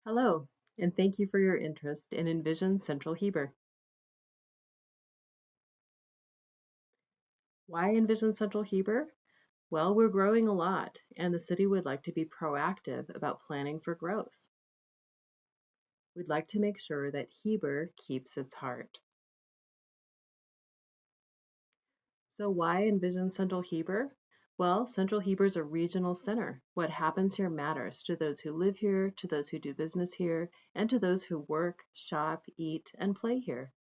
Hello, and thank you for your interest in Envision Central Heber. Why Envision Central Heber? Well, we're growing a lot, and the city would like to be proactive about planning for growth. We'd like to make sure that Heber keeps its heart. So why Envision Central Heber? Well, Central Heber is a regional center. What happens here matters to those who live here, to those who do business here, and to those who work, shop, eat, and play here.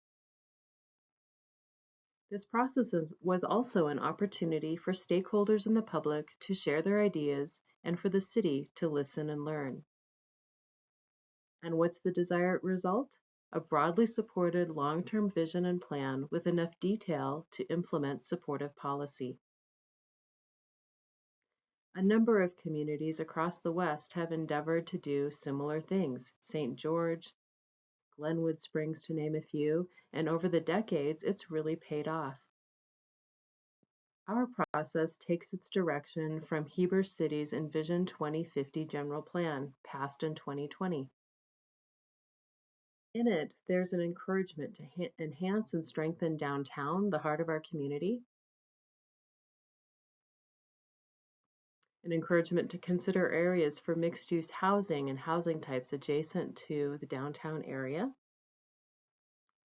This process was also an opportunity for stakeholders in the public to share their ideas and for the city to listen and learn. And what's the desired result? A broadly supported long-term vision and plan with enough detail to implement supportive policy. A number of communities across the West have endeavored to do similar things. St. George, Glenwood Springs, to name a few, and over the decades, it's really paid off. Our process takes its direction from Heber City's Envision 2050 General Plan, passed in 2020. In it, there's an encouragement to enhance and strengthen downtown, the heart of our community, an encouragement to consider areas for mixed-use housing and housing types adjacent to the downtown area,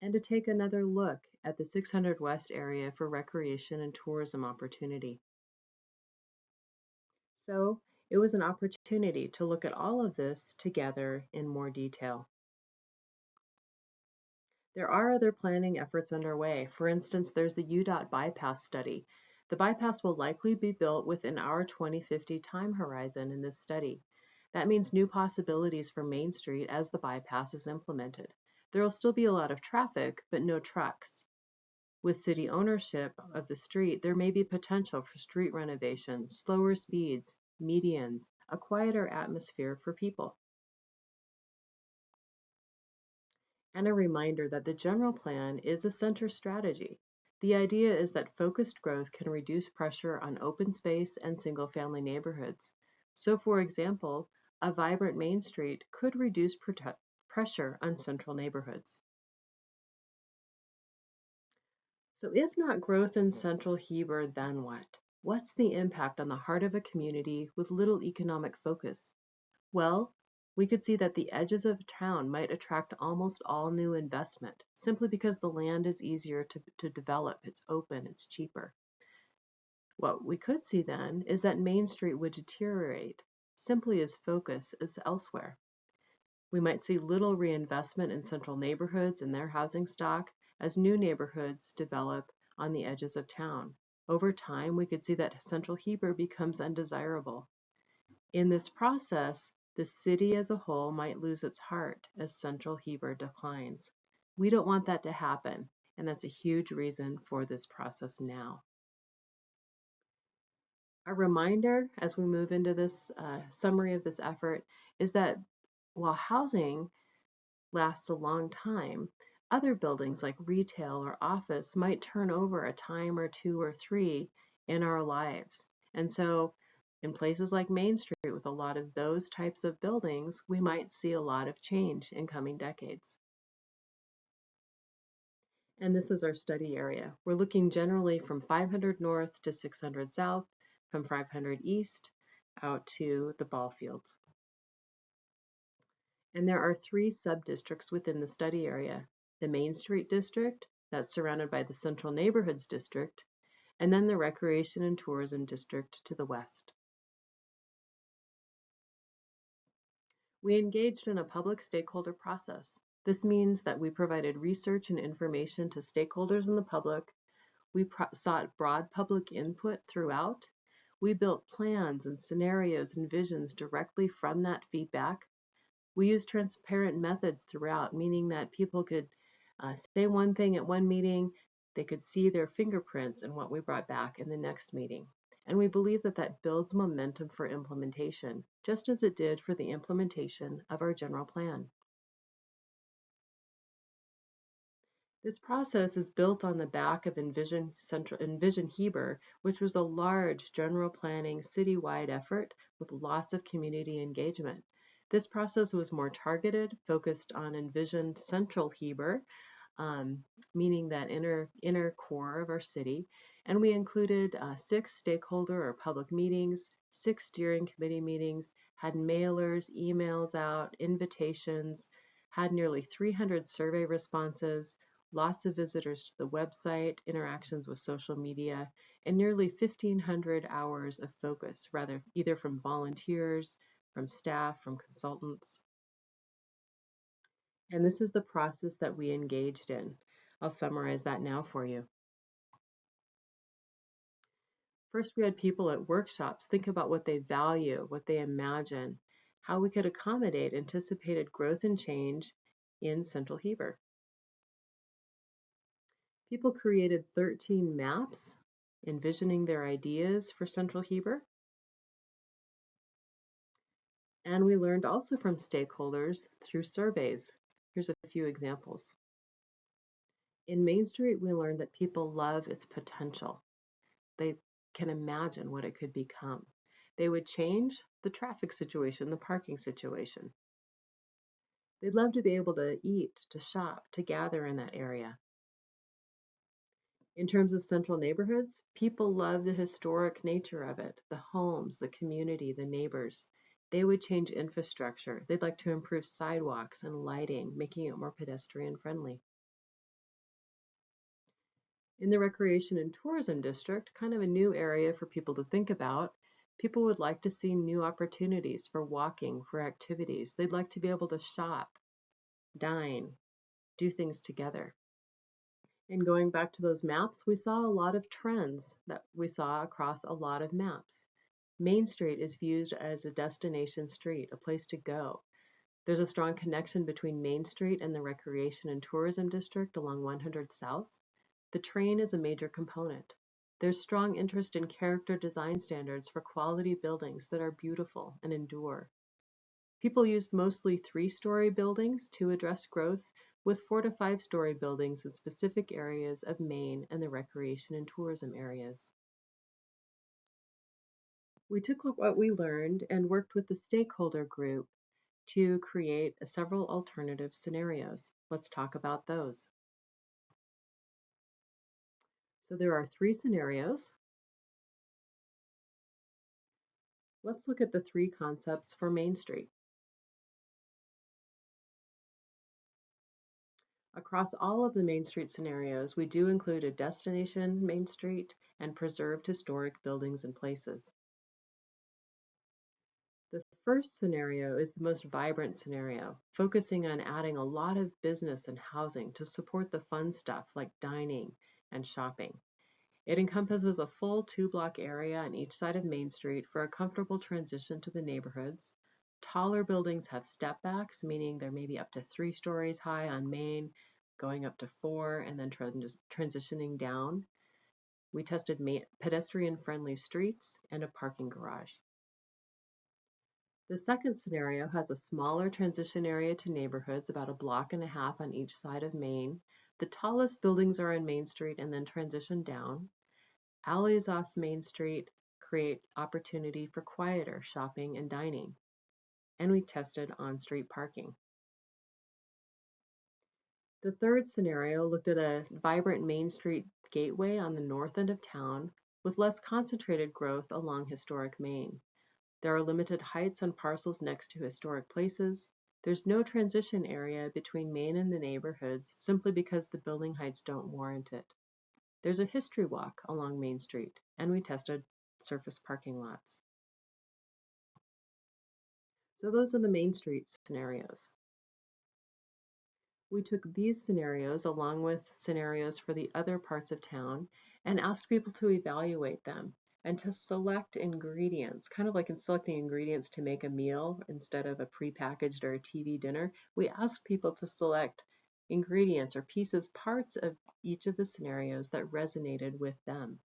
and to take another look at the 600 West area for recreation and tourism opportunity. So it was an opportunity to look at all of this together in more detail. There are other planning efforts underway. For instance, there's the UDOT bypass study. The bypass will likely be built within our 2050 time horizon in this study. That means new possibilities for Main Street as the bypass is implemented. There will still be a lot of traffic, but no trucks. With city ownership of the street, there may be potential for street renovation, slower speeds, medians, a quieter atmosphere for people. And a reminder that the general plan is a center strategy. The idea is that focused growth can reduce pressure on open space and single-family neighborhoods. So, for example, a vibrant Main Street could reduce pressure on central neighborhoods. So if not growth in central Heber, then what? What's the impact on the heart of a community with little economic focus? Well, we could see that the edges of town might attract almost all new investment, simply because the land is easier to develop, it's open, it's cheaper. What we could see then is that Main Street would deteriorate, simply as focus is elsewhere. We might see little reinvestment in central neighborhoods and their housing stock as new neighborhoods develop on the edges of town. Over time, we could see that central Heber becomes undesirable. In this process, the city as a whole might lose its heart as central Heber declines. We don't want that to happen, and that's a huge reason for this process now. A reminder as we move into this summary of this effort is that while housing lasts a long time, other buildings like retail or office might turn over a time or two or three in our lives. And so in places like Main Street with a lot of those types of buildings, we might see a lot of change in coming decades. And this is our study area. We're looking generally from 500 north to 600 south, from 500 east out to the ball fields. And there are 3 sub-districts within the study area. The Main Street District, that's surrounded by the Central Neighborhoods District, and then the Recreation and Tourism District to the west. We engaged in a public stakeholder process. This means that we provided research and information to stakeholders in the public. We sought broad public input throughout. We built plans and scenarios and visions directly from that feedback. We used transparent methods throughout, meaning that people could say one thing at one meeting, they could see their fingerprints in what we brought back in the next meeting. And we believe that that builds momentum for implementation, just as it did for the implementation of our general plan. This process is built on the back of Envision Heber, which was a large general planning citywide effort with lots of community engagement. This process was more targeted, focused on envisioned central Heber, um, meaning that inner core of our city. And we included 6 stakeholder or public meetings, 6 steering committee meetings, had mailers, emails out, invitations, had nearly 300 survey responses, lots of visitors to the website, interactions with social media, and nearly 1,500 hours of focus, rather either from volunteers, from staff, from consultants. And this is the process that we engaged in. I'll summarize that now for you. First, we had people at workshops think about what they value, what they imagine, how we could accommodate anticipated growth and change in Central Heber. People created 13 maps envisioning their ideas for Central Heber. And we learned also from stakeholders through surveys. Here's a few examples. In Main Street, we learned that people love its potential. They can imagine what it could become. They would change the traffic situation, the parking situation. They'd love to be able to eat, to shop, to gather in that area. In terms of central neighborhoods, people love the historic nature of it, the homes, the community, the neighbors. They would change infrastructure. They'd like to improve sidewalks and lighting, making it more pedestrian friendly. In the Recreation and Tourism District, kind of a new area for people to think about, people would like to see new opportunities for walking, for activities. They'd like to be able to shop, dine, do things together. And going back to those maps, we saw a lot of trends that we saw across a lot of maps. Main Street is viewed as a destination street, a place to go. There's a strong connection between Main Street and the Recreation and Tourism District along 100 South. The train is a major component. There's strong interest in character design standards for quality buildings that are beautiful and endure. People used mostly 3-story buildings to address growth, with 4 to 5-story buildings in specific areas of Maine and the recreation and tourism areas. We took what we learned and worked with the stakeholder group to create several alternative scenarios. Let's talk about those. So there are 3 scenarios. Let's look at the 3 concepts for Main Street. Across all of the Main Street scenarios, we do include a destination Main Street and preserved historic buildings and places. The first scenario is the most vibrant scenario, focusing on adding a lot of business and housing to support the fun stuff like dining and shopping. It encompasses a full 2-block area on each side of Main Street for a comfortable transition to the neighborhoods. Taller buildings have step backs, meaning they're maybe up to 3 stories high on Main, going up to 4, and then transitioning down. We tested pedestrian-friendly streets and a parking garage. The second scenario has a smaller transition area to neighborhoods, about 1.5 blocks on each side of Main. The tallest buildings are on Main Street and then transition down. Alleys off Main Street create opportunity for quieter shopping and dining. And we tested on-street parking. The third scenario looked at a vibrant Main Street gateway on the north end of town with less concentrated growth along historic Main. There are limited heights on parcels next to historic places. There's no transition area between Main and the neighborhoods simply because the building heights don't warrant it. There's a history walk along Main Street, and we tested surface parking lots. So those are the Main Street scenarios. We took these scenarios along with scenarios for the other parts of town and asked people to evaluate them and to select ingredients, kind of like in selecting ingredients to make a meal instead of a prepackaged or a TV dinner. We asked people to select ingredients or pieces, parts of each of the scenarios that resonated with them.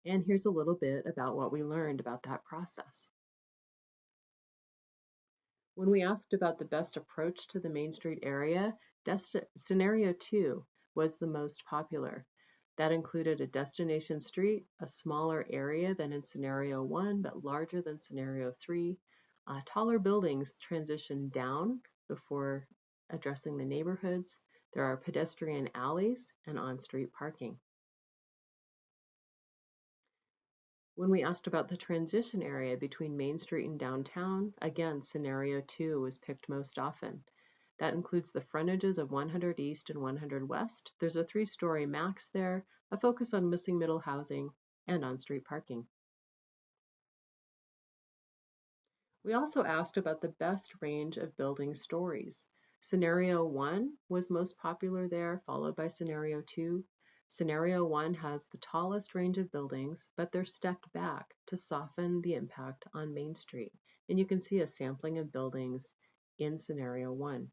And here's a little bit about what we learned about that process. When we asked about the best approach to the Main Street area, scenario 2 was the most popular. That included a destination street, a smaller area than in scenario 1, but larger than scenario 3, Taller buildings transition down before addressing the neighborhoods. There are pedestrian alleys and on-street parking. When we asked about the transition area between Main Street and downtown, again, scenario 2 was picked most often. That includes the frontages of 100 East and 100 West. There's a 3-story max there, a focus on missing middle housing, and on-street parking. We also asked about the best range of building stories. Scenario 1 was most popular there, followed by Scenario 2. Scenario 1 has the tallest range of buildings, but they're stepped back to soften the impact on Main Street. And you can see a sampling of buildings in Scenario 1.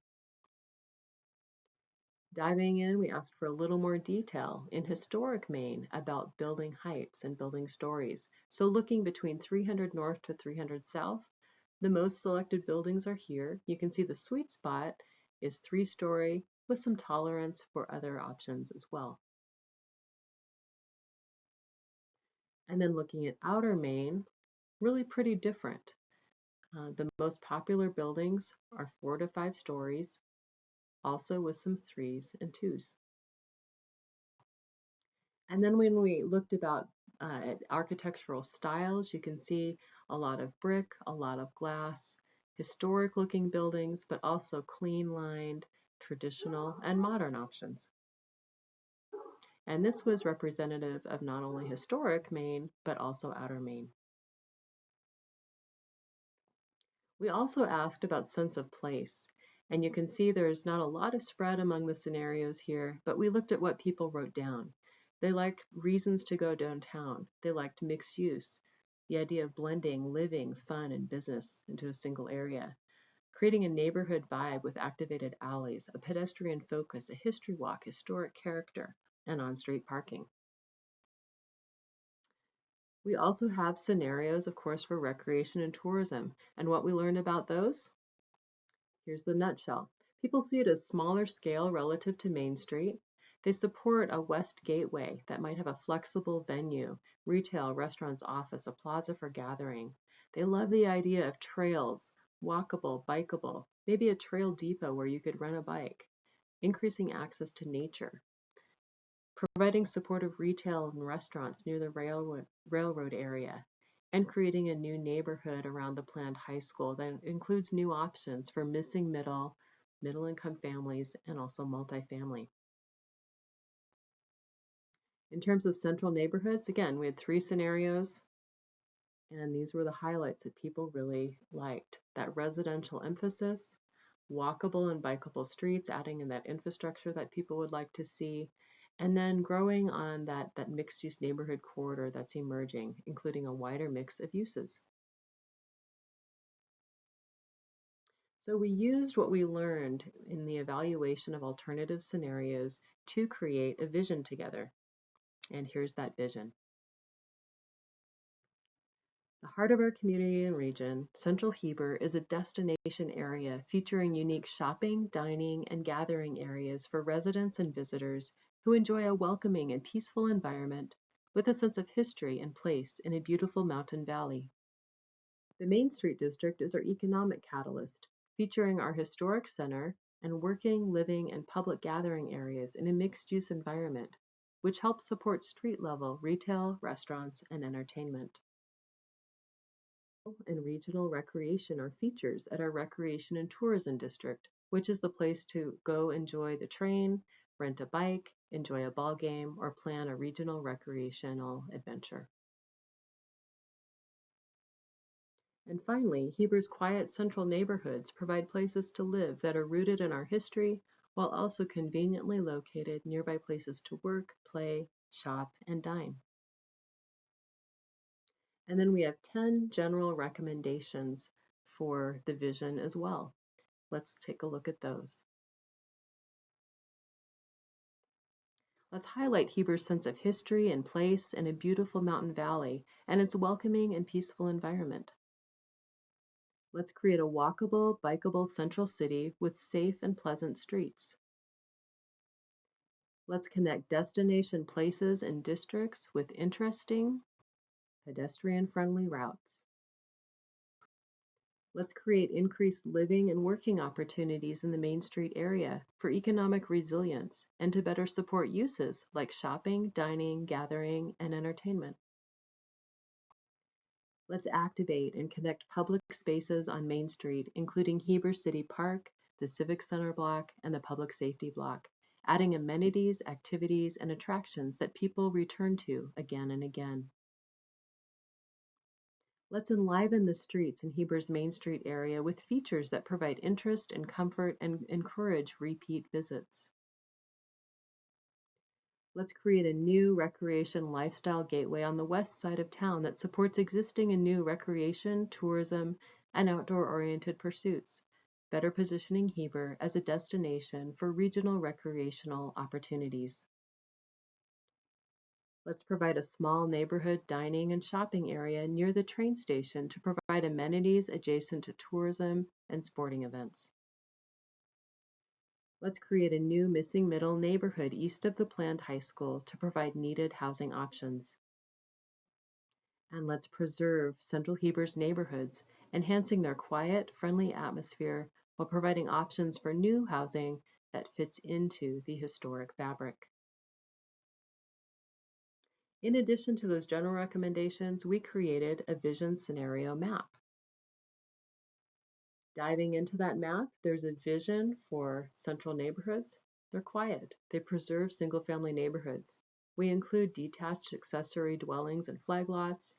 Diving in, we asked for a little more detail in historic Maine about building heights and building stories. So looking between 300 North to 300 South, the most selected buildings are here. You can see the sweet spot is 3-story with some tolerance for other options as well. And then looking at outer Maine, really pretty different. The most popular buildings are 4 to 5 stories, also with some 3s and 2s. And then when we looked at architectural styles, you can see a lot of brick, a lot of glass, historic looking buildings, but also clean lined, traditional, and modern options. And this was representative of not only historic Maine, but also outer Maine. We also asked about sense of place. And you can see there's not a lot of spread among the scenarios here, but we looked at what people wrote down. They liked reasons to go downtown. They liked mixed use, the idea of blending living, fun, and business into a single area, creating a neighborhood vibe with activated alleys, a pedestrian focus, a history walk, historic character, and on-street parking. We also have scenarios, of course, for recreation and tourism. And what we learned about those? Here's the nutshell. People see it as smaller scale relative to Main Street. They support a West Gateway that might have a flexible venue, retail, restaurants, office, a plaza for gathering. They love the idea of trails, walkable, bikeable, maybe a trail depot where you could rent a bike, increasing access to nature, providing supportive retail and restaurants near the railroad area, and creating a new neighborhood around the planned high school that includes new options for missing middle income families, and also multifamily. In terms of central neighborhoods, again, we had 3 scenarios, and these were the highlights that people really liked. That residential emphasis, walkable and bikeable streets, adding in that infrastructure that people would like to see, and then growing on that mixed-use neighborhood corridor that's emerging, including a wider mix of uses. So we used what we learned in the evaluation of alternative scenarios to create a vision together. And here's that vision. The heart of our community and region, Central Heber is a destination area featuring unique shopping, dining, and gathering areas for residents and visitors who enjoy a welcoming and peaceful environment with a sense of history and place in a beautiful mountain valley. The Main Street District is our economic catalyst, featuring our historic center and working, living, and public gathering areas in a mixed-use environment, which helps support street-level retail, restaurants, and entertainment. And regional recreation are features at our Recreation and Tourism District, which is the place to go enjoy the train, rent a bike, enjoy a ball game, or plan a regional recreational adventure. And finally, Heber's quiet central neighborhoods provide places to live that are rooted in our history while also conveniently located nearby places to work, play, shop, and dine. And then we have 10 general recommendations for the vision as well. Let's take a look at those. Let's highlight Heber's sense of history and place in a beautiful mountain valley and its welcoming and peaceful environment. Let's create a walkable, bikeable central city with safe and pleasant streets. Let's connect destination places and districts with interesting, pedestrian-friendly routes. Let's create increased living and working opportunities in the Main Street area for economic resilience and to better support uses like shopping, dining, gathering, and entertainment. Let's activate and connect public spaces on Main Street, including Heber City Park, the Civic Center block, and the Public Safety block, adding amenities, activities, and attractions that people return to again and again. Let's enliven the streets in Heber's Main Street area with features that provide interest and comfort and encourage repeat visits. Let's create a new recreation lifestyle gateway on the west side of town that supports existing and new recreation, tourism, and outdoor-oriented pursuits, better positioning Heber as a destination for regional recreational opportunities. Let's provide a small neighborhood dining and shopping area near the train station to provide amenities adjacent to tourism and sporting events. Let's create a new missing middle neighborhood east of the planned high school to provide needed housing options. And let's preserve Central Heber's neighborhoods, enhancing their quiet, friendly atmosphere while providing options for new housing that fits into the historic fabric. In addition to those general recommendations, we created a vision scenario map. Diving into that map, there's a vision for central neighborhoods. They're quiet. They preserve single-family neighborhoods. We include detached accessory dwellings and flag lots.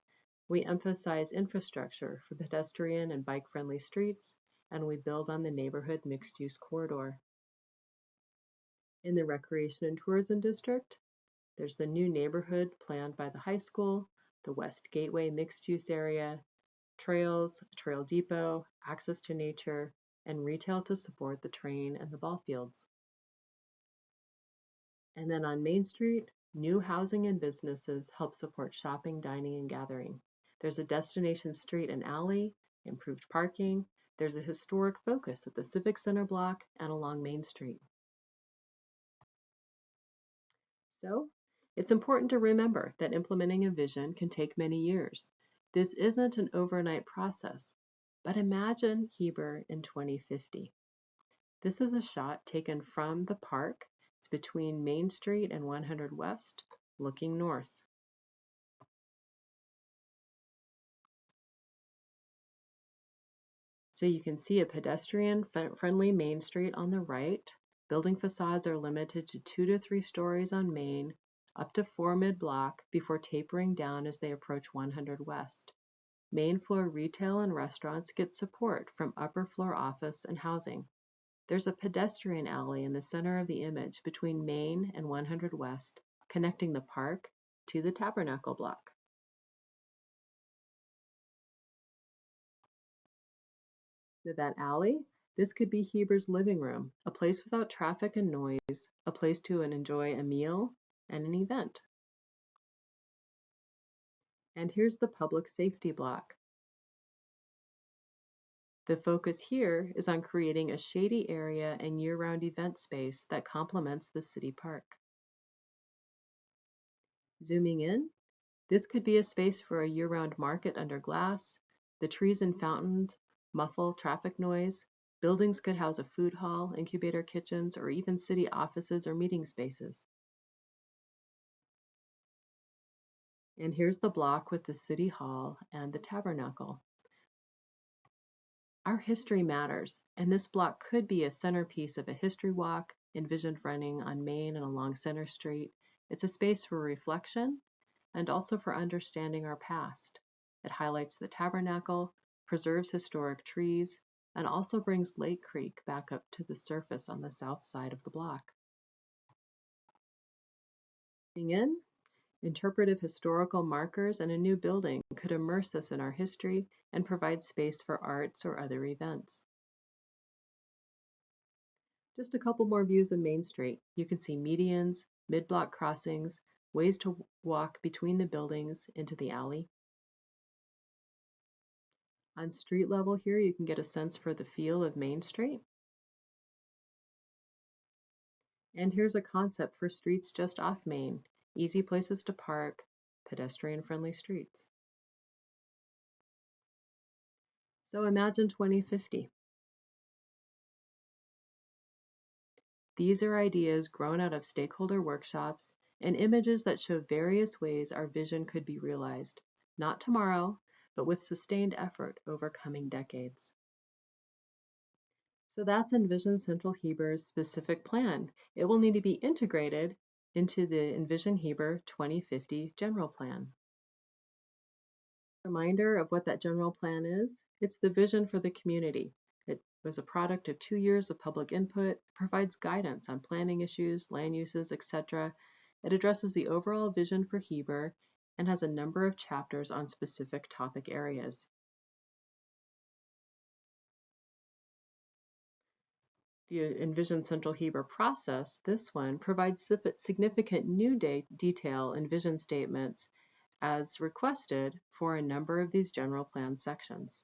We emphasize infrastructure for pedestrian and bike-friendly streets, and we build on the neighborhood mixed-use corridor. In the Recreation and Tourism District, there's the new neighborhood planned by the high school, the West Gateway mixed-use area, trails, a trail depot, access to nature, and retail to support the train and the ball fields. And then on Main Street, new housing and businesses help support shopping, dining, and gathering. There's a destination street and alley, improved parking. There's a historic focus at the Civic Center block and along Main Street. So, it's important to remember that implementing a vision can take many years. This isn't an overnight process, but imagine Heber in 2050. This is a shot taken from the park. It's between Main Street and 100 West, looking north. So you can see a pedestrian-friendly Main Street on the right. Building facades are limited to 2 to 3 stories on Main, up to 4 mid-block before tapering down as they approach 100 West. Main floor retail and restaurants get support from upper floor office and housing. There's a pedestrian alley in the center of the image between Main and 100 West, connecting the park to the Tabernacle block. With that alley, this could be Heber's living room, a place without traffic and noise, a place to enjoy a meal and an event. And here's the public safety block. The focus here is on creating a shady area and year-round event space that complements the city park. Zooming in, this could be a space for a year-round market under glass. The trees and fountains muffle traffic noise. Buildings could house a food hall, incubator kitchens, or even city offices or meeting spaces. And here's the block with the city hall and the tabernacle. Our history matters, and this block could be a centerpiece of a history walk envisioned running on Main and along Center Street. It's a space for reflection and also for understanding our past. It highlights the tabernacle, preserves historic trees, and also brings Lake Creek back up to the surface on the south side of the block. In, interpretive historical markers and a new building could immerse us in our history and provide space for arts or other events. Just a couple more views of Main Street. You can see medians, mid-block crossings, ways to walk between the buildings into the alley. On street level here, you can get a sense for the feel of Main Street. And here's a concept for streets just off Main. Easy places to park, pedestrian-friendly streets. So imagine 2050. These are ideas grown out of stakeholder workshops and images that show various ways our vision could be realized, not tomorrow, but with sustained effort over coming decades. So that's Envision Central Heber's specific plan. It will need to be integrated into the Envision Heber 2050 general plan. Reminder of what that general plan is. It's the vision for the community. It was a product of 2 years of public input, provides guidance on planning issues, land uses, etc. It addresses the overall vision for Heber and has a number of chapters on specific topic areas. The Envision Central Heber process, this one, provides significant new detail and vision statements as requested for a number of these general plan sections.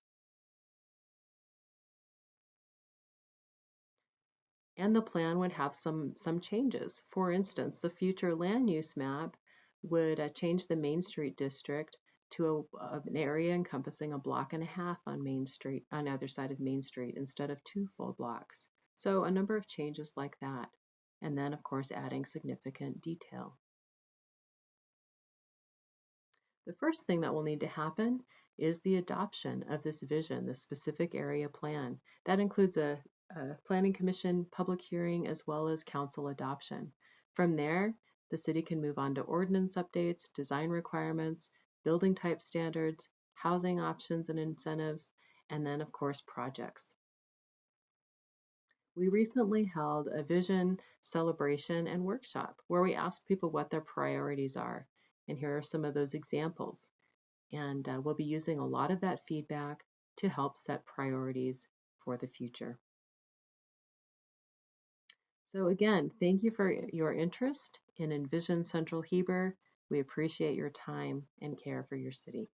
And the plan would have some changes. For instance, the future land use map would change the Main Street district to an area encompassing a block and a half on Main Street, on either side of Main Street, instead of 2 full blocks. So a number of changes like that. And then, of course, adding significant detail. The first thing that will need to happen is the adoption of this vision, the specific area plan. That includes a planning commission public hearing as well as council adoption. From there, the city can move on to ordinance updates, design requirements, building type standards, housing options and incentives, and then of course projects. We recently held a vision celebration and workshop where we asked people what their priorities are. And here are some of those examples. And we'll be using a lot of that feedback to help set priorities for the future. So again, thank you for your interest in Envision Central Heber. We appreciate your time and care for your city.